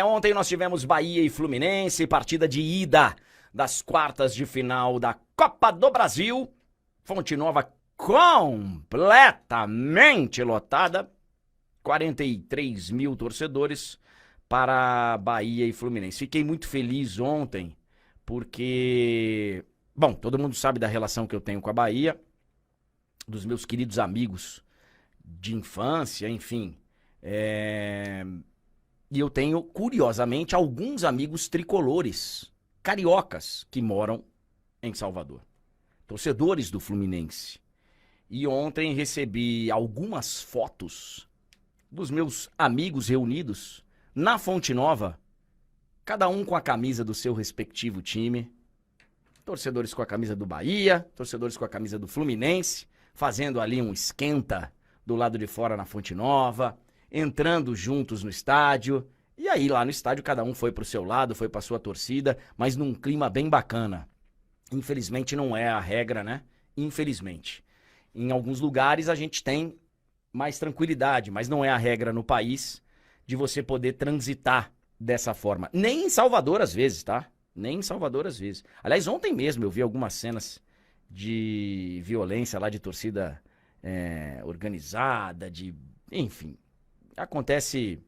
Ontem nós tivemos Bahia e Fluminense, partida de ida das quartas de final da Copa do Brasil. Fonte Nova completamente lotada. 43 mil torcedores para Bahia e Fluminense. Fiquei muito feliz ontem, porque... Bom, todo mundo sabe da relação que eu tenho com a Bahia, dos meus queridos amigos de infância, enfim. E eu tenho, curiosamente, alguns amigos tricolores, cariocas, que moram em Salvador. Torcedores do Fluminense. E ontem recebi algumas fotos dos meus amigos reunidos na Fonte Nova, cada um com a camisa do seu respectivo time. Torcedores com a camisa do Bahia, torcedores com a camisa do Fluminense, fazendo ali um esquenta do lado de fora na Fonte Nova, entrando juntos no estádio. E aí lá no estádio cada um foi pro seu lado, foi pra sua torcida, mas num clima bem bacana. Infelizmente não é a regra, né? Infelizmente. Em alguns lugares a gente tem mais tranquilidade, mas não é a regra no país de você poder transitar dessa forma. Nem em Salvador às vezes, tá? Nem em Salvador às vezes. Aliás, ontem mesmo eu vi algumas cenas de violência lá, de torcida organizada, enfim, acontece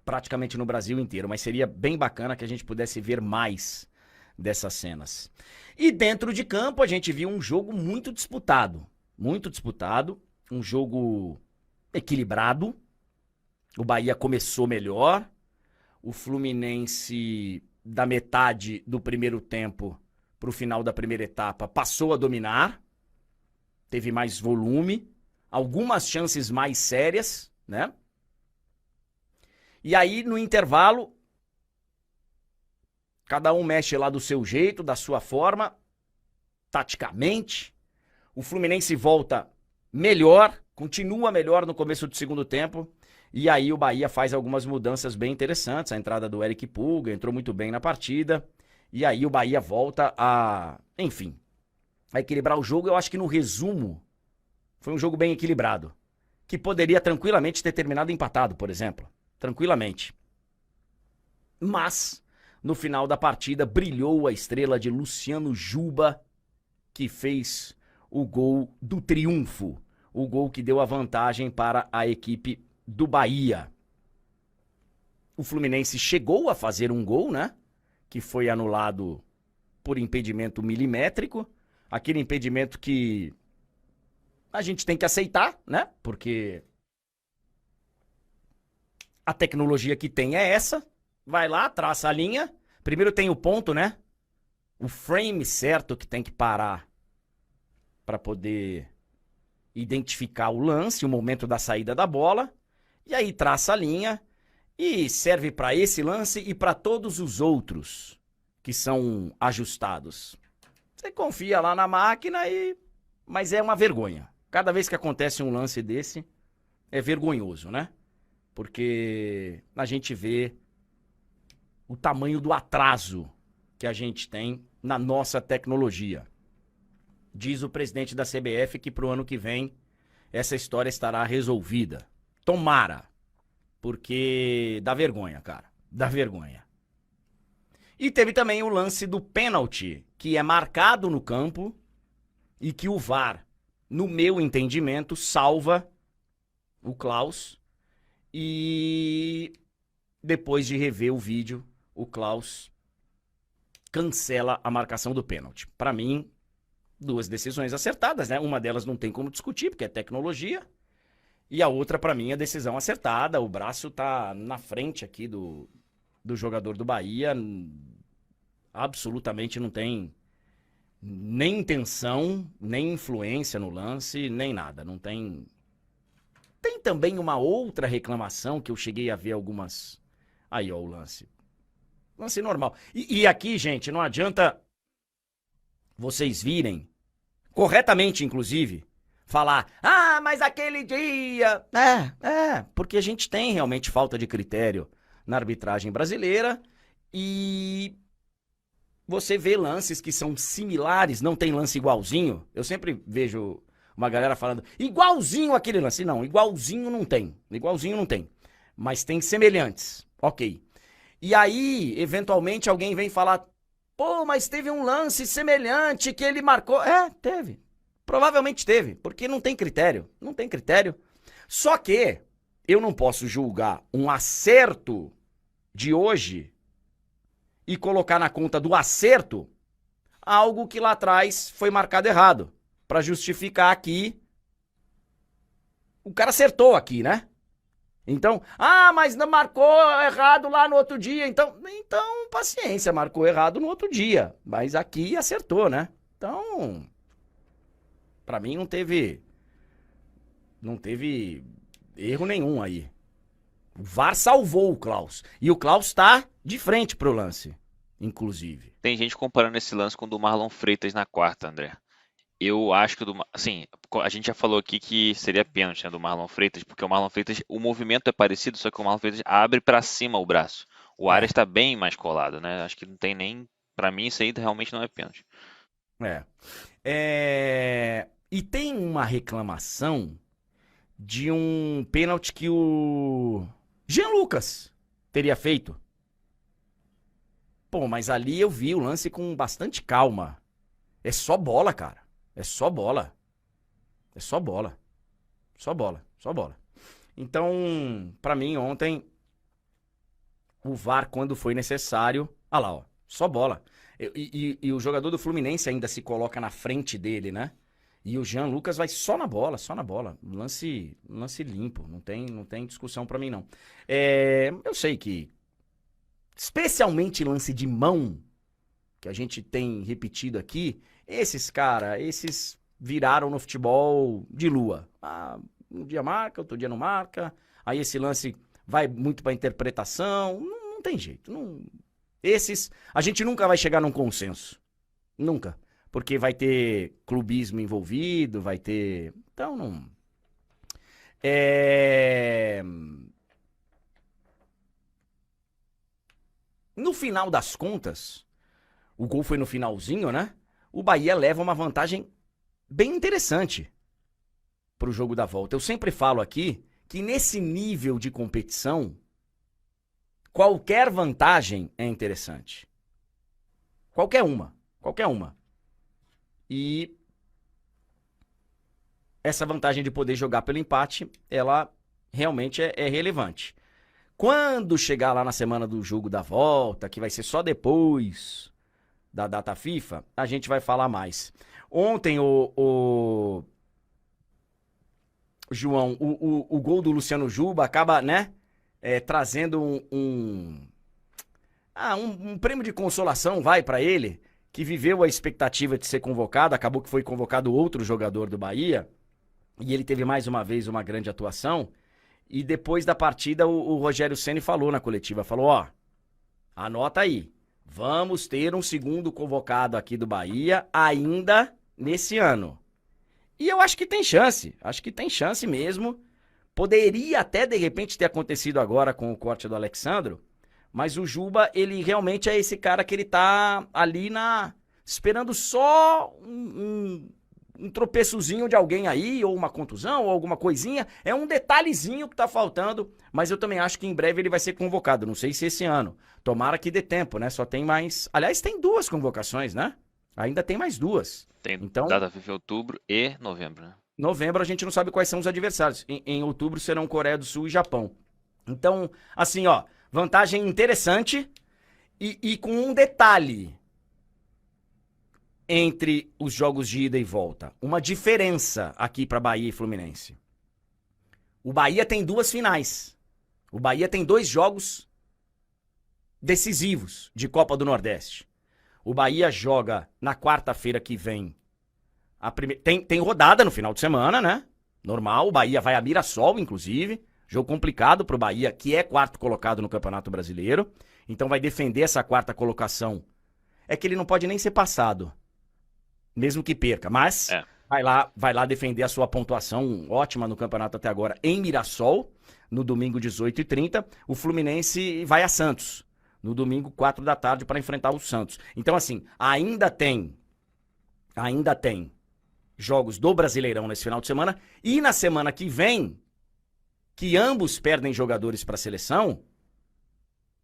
praticamente no Brasil inteiro, mas seria bem bacana que a gente pudesse ver mais dessas cenas. E dentro de campo a gente viu um jogo muito disputado, um jogo equilibrado. O Bahia começou melhor, o Fluminense da metade do primeiro tempo para o final da primeira etapa passou a dominar, teve mais volume, algumas chances mais sérias, né? E aí no intervalo, cada um mexe lá do seu jeito, da sua forma, taticamente. O Fluminense volta melhor, continua melhor no começo do segundo tempo. E aí o Bahia faz algumas mudanças bem interessantes. A entrada do Eric Pulga entrou muito bem na partida. E aí o Bahia volta enfim, a equilibrar o jogo. Eu acho que no resumo foi um jogo bem equilibrado, que poderia tranquilamente ter terminado empatado, por exemplo. Tranquilamente. Mas no final da partida brilhou a estrela de Luciano Juba, que fez o gol do triunfo. O gol que deu a vantagem para a equipe do Bahia. O Fluminense chegou a fazer um gol, né? Que foi anulado por impedimento milimétrico. Aquele impedimento que a gente tem que aceitar, né? Porque a tecnologia que tem é essa. Vai lá, traça a linha. Primeiro tem o ponto, né? O frame certo que tem que parar para poder identificar o lance, o momento da saída da bola. E aí traça a linha e serve para esse lance e para todos os outros que são ajustados. Você confia lá na máquina mas é uma vergonha. Cada vez que acontece um lance desse, é vergonhoso, né? Porque a gente vê o tamanho do atraso que a gente tem na nossa tecnologia. Diz o presidente da CBF que pro ano que vem essa história estará resolvida. Tomara, porque dá vergonha, cara, dá vergonha. E teve também o lance do pênalti, que é marcado no campo e que o VAR, no meu entendimento, salva o Klaus. E depois de rever o vídeo, o Klaus cancela a marcação do pênalti. Para mim, duas decisões acertadas, né? Uma delas não tem como discutir, porque é tecnologia. E a outra, pra mim, é decisão acertada. O braço tá na frente aqui do jogador do Bahia. Absolutamente não tem nem intenção, nem influência no lance, nem nada. Não tem... Tem também uma outra reclamação que eu cheguei a ver algumas... Aí, ó, o lance. Lance normal. E aqui, gente, não adianta vocês virem, corretamente, inclusive, falar, mas aquele dia... Porque a gente tem realmente falta de critério na arbitragem brasileira e você vê lances que são similares, não tem lance igualzinho. Eu sempre vejo uma galera falando, igualzinho aquele lance. Não, igualzinho não tem, mas tem semelhantes. Ok. E aí, eventualmente, alguém vem falar, pô, mas teve um lance semelhante que ele marcou. Teve. Provavelmente teve, porque não tem critério. Não tem critério. Só que eu não posso julgar um acerto de hoje e colocar na conta do acerto algo que lá atrás foi marcado errado. Pra justificar aqui. O cara acertou aqui, né? Então, mas não marcou errado lá no outro dia. Então, paciência, marcou errado no outro dia. Mas aqui acertou, né? Então, pra mim não teve erro nenhum aí. O VAR salvou o Klaus. E o Klaus tá de frente pro lance, inclusive. Tem gente comparando esse lance com o do Marlon Freitas na quarta, André. Eu acho que assim, a gente já falou aqui que seria pênalti, né, do Marlon Freitas, porque o Marlon Freitas, o movimento é parecido, só que o Marlon Freitas abre para cima o braço. O Arias está bem mais colado, né? Acho que não tem nem, para mim isso aí realmente não é pênalti. E tem uma reclamação de um pênalti que o Jean Lucas teria feito. Pô, mas ali eu vi o lance com bastante calma. É só bola, cara. É só bola. É só bola. Só bola. Só bola. Então, pra mim, ontem, o VAR, quando foi necessário... Ah lá, ó. Só bola. E o jogador do Fluminense ainda se coloca na frente dele, né? E o Jean Lucas vai só na bola, só na bola. Lance limpo. Não tem discussão pra mim, não. Eu sei que, especialmente lance de mão, que a gente tem repetido aqui, esses viraram no futebol de lua. Um dia marca, outro dia não marca. Aí esse lance vai muito pra interpretação. Não tem jeito. A gente nunca vai chegar num consenso. Nunca. Porque vai ter clubismo envolvido, vai ter... Então, não... No final das contas, o gol foi no finalzinho, né? O Bahia leva uma vantagem bem interessante pro jogo da volta. Eu sempre falo aqui que nesse nível de competição, qualquer vantagem é interessante. Qualquer uma. E essa vantagem de poder jogar pelo empate, ela realmente é relevante. Quando chegar lá na semana do jogo da volta, que vai ser só depois da data FIFA, a gente vai falar mais. Ontem, João, o gol do Luciano Juba acaba, né, trazendo um prêmio de consolação, vai pra ele, que viveu a expectativa de ser convocado, acabou que foi convocado outro jogador do Bahia, e ele teve mais uma vez uma grande atuação, e depois da partida o Rogério Ceni falou na coletiva, falou, anota aí, vamos ter um segundo convocado aqui do Bahia ainda nesse ano. E eu acho que tem chance mesmo, poderia até de repente ter acontecido agora com o corte do Alexandro, mas o Juba, ele realmente é esse cara que ele tá ali esperando só um tropeçozinho de alguém aí, ou uma contusão, ou alguma coisinha. É um detalhezinho que tá faltando, mas eu também acho que em breve ele vai ser convocado. Não sei se esse ano. Tomara que dê tempo, né? Só tem mais... Aliás, tem 2 convocações, né? Ainda tem mais 2. Tem então, data FIFA em outubro e novembro, né? Novembro a gente não sabe quais são os adversários. Em outubro serão Coreia do Sul e Japão. Então, assim, vantagem interessante e com um detalhe entre os jogos de ida e volta. Uma diferença aqui para Bahia e Fluminense. O Bahia tem 2 finais. O Bahia tem 2 jogos decisivos de Copa do Nordeste. O Bahia joga na quarta-feira que vem. Tem rodada no final de semana, né? Normal. O Bahia vai a Mirassol, inclusive. Jogo complicado pro Bahia, que é 4º colocado no Campeonato Brasileiro. Então vai defender essa 4ª colocação. É que ele não pode nem ser passado, mesmo que perca. Mas vai lá defender a sua pontuação ótima no campeonato até agora em Mirassol, no domingo 18h30. O Fluminense vai a Santos, no domingo 4 da tarde, para enfrentar o Santos. Então, assim, ainda tem jogos do Brasileirão nesse final de semana. E na semana que vem, que ambos perdem jogadores para a seleção,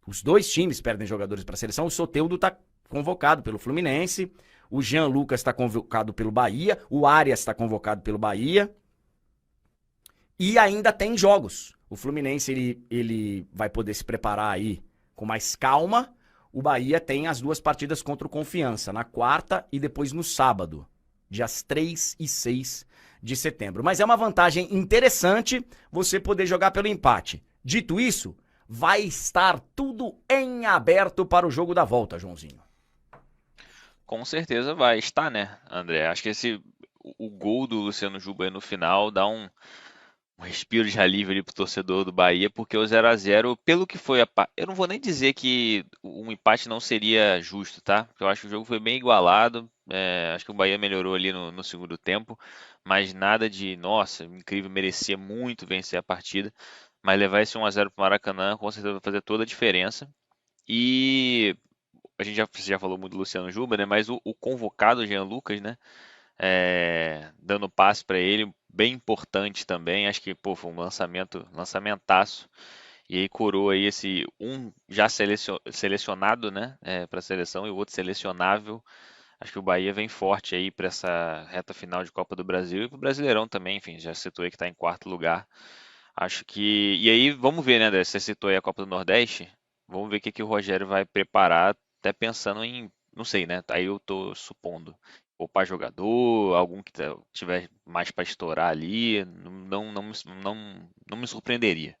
Os dois times perdem jogadores para a seleção. O Soteldo está convocado pelo Fluminense, o Jean Lucas está convocado pelo Bahia, o Arias está convocado pelo Bahia. E ainda tem jogos. O Fluminense ele vai poder se preparar aí com mais calma. O Bahia tem as duas partidas contra o Confiança, na quarta e depois no sábado, dias 3 e 6 de setembro. Mas é uma vantagem interessante você poder jogar pelo empate. Dito isso, vai estar tudo em aberto para o jogo da volta, Joãozinho. Com certeza vai estar, né, André? Acho que o gol do Luciano Juba aí no final dá um respiro de alívio ali pro torcedor do Bahia, porque o 0 a 0 pelo que foi eu não vou nem dizer que um empate não seria justo, tá? Porque eu acho que o jogo foi bem igualado, acho que o Bahia melhorou ali no segundo tempo, mas nada de, nossa, incrível, merecia muito vencer a partida, mas levar esse 1 a 0 pro Maracanã com certeza vai fazer toda a diferença. E você já falou muito do Luciano Juba, né? Mas o convocado Jean Lucas, né? Dando passe para ele, bem importante também. Acho que pô, foi um lançamentaço. E aí coroa aí esse um já selecionado, né, para a seleção e o outro selecionável. Acho que o Bahia vem forte aí para essa reta final de Copa do Brasil e para o Brasileirão também. Enfim, já citou aí que está em quarto lugar. Acho que. E aí, vamos ver, né, André? Você citou aí a Copa do Nordeste. Vamos ver o que que o Rogério vai preparar, até pensando em. Não sei, né? Aí eu tô supondo. Poupar jogador, algum que tiver mais para estourar ali. Não me surpreenderia.